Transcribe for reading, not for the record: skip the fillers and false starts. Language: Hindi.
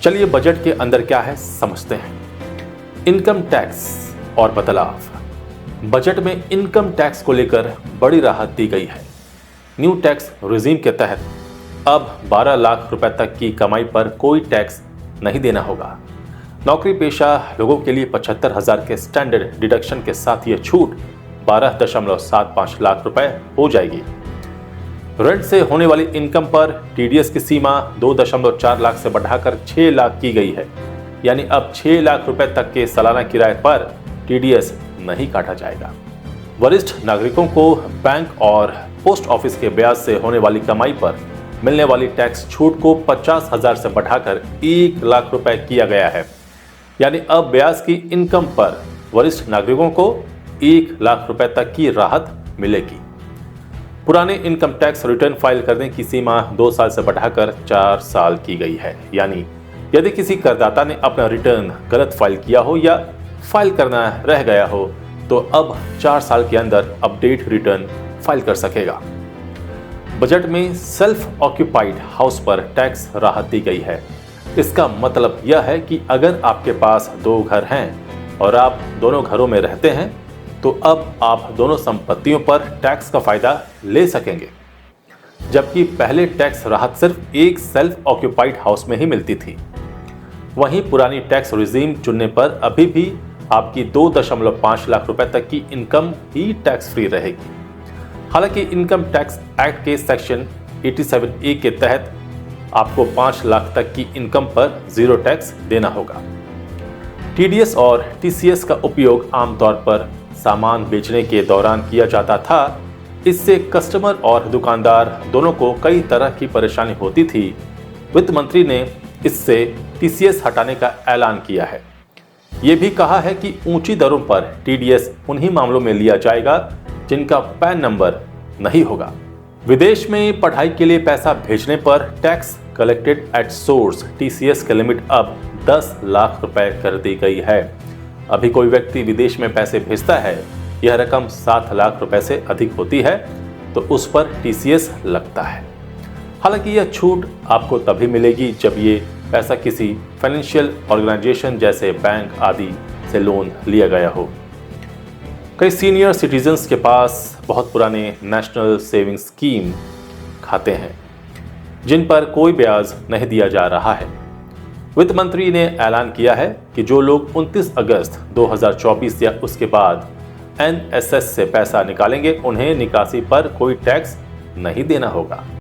चलिए बजट के अंदर क्या है समझते हैं। इनकम टैक्स और बदलाव। बजट में इनकम टैक्स को लेकर बड़ी राहत दी गई है। न्यू टैक्स रिजीम के तहत अब 12 लाख रुपए तक की कमाई पर कोई टैक्स नहीं देना होगा। नौकरी पेशा लोगों के लिए 75,000 के स्टैंडर्ड डिडक्शन के साथ ये छूट 12.75 लाख रुपए हो जाएगी। रेंट से होने वाली इनकम पर टीडीएस की सीमा 2.4 लाख से बढ़ाकर 6 लाख की गई है। यानी अब 6 लाख रुपए तक के सालाना किराए पर टीडीएस नहीं काटा जाएगा। वरिष्ठ नागरिकों को बैंक और पोस्ट ऑफिस के ब्याज से होने वाली कमाई पर मिलने वाली टैक्स छूट को 50,000 से बढ़ाकर 1 लाख रुपए किया गया है। यानी अब ब्याज की इनकम पर वरिष्ठ नागरिकों को 1 लाख रुपए तक की राहत मिलेगी। पुराने इनकम टैक्स रिटर्न फाइल करने की सीमा 2 साल से बढ़ाकर 4 साल की गई है। यानी यदि किसी करदाता ने अपना रिटर्न गलत फाइल किया हो या फाइल करना रह गया हो तो अब 4 साल के अंदर अपडेट रिटर्न फाइल कर सकेगा। बजट में सेल्फ ऑक्यूपाइड हाउस पर टैक्स राहत दी गई है। इसका मतलब यह है कि अगर आपके पास 2 घर हैं और आप दोनों घरों में रहते हैं तो अब आप दोनों संपत्तियों पर टैक्स का फायदा ले सकेंगे, जबकि पहले टैक्स राहत सिर्फ एक सेल्फ ऑक्यूपाइड हाउस में ही मिलती थी। वहीं पुरानी टैक्स रिजीम चुनने पर अभी भी आपकी 2.5 लाख रुपए तक की इनकम ही टैक्स फ्री रहेगी। हालांकि इनकम टैक्स एक्ट के सेक्शन 87A के तहत आपको 5 लाख तक की इनकम पर 0 टैक्स देना होगा। टीडीएस और टीसीएस का उपयोग आमतौर पर सामान बेचने के दौरान किया जाता था। इससे कस्टमर और दुकानदार दोनों को कई तरह की परेशानी होती थी। वित्त मंत्री ने इससे टीसीएस हटाने का ऐलान किया है। ये भी कहा है कि ऊंची दरों पर टीडीएस उन्हीं मामलों में लिया जाएगा जिनका पैन नंबर नहीं होगा। विदेश में पढ़ाई के लिए पैसा भेजने पर tax collected at source TCS की लिमिट अब 10 लाख रुपए कर दी गई है। अभी कोई व्यक्ति विदेश में पैसे भेजता है, यह रकम 7 लाख रुपए से अधिक होती है तो उस पर टीसीएस लगता है। हालांकि यह छूट आपको तभी मिलेगी जब ये पैसा किसी फाइनेंशियल ऑर्गेनाइजेशन जैसे बैंक आदि से लोन लिया गया हो। कई सीनियर सिटीजन्स के पास बहुत पुराने नेशनल सेविंग स्कीम खाते हैं जिन पर कोई ब्याज नहीं दिया जा रहा है। वित्त मंत्री ने ऐलान किया है कि जो लोग 29 अगस्त 2024 या उसके बाद एनएसएस से पैसा निकालेंगे उन्हें निकासी पर कोई टैक्स नहीं देना होगा।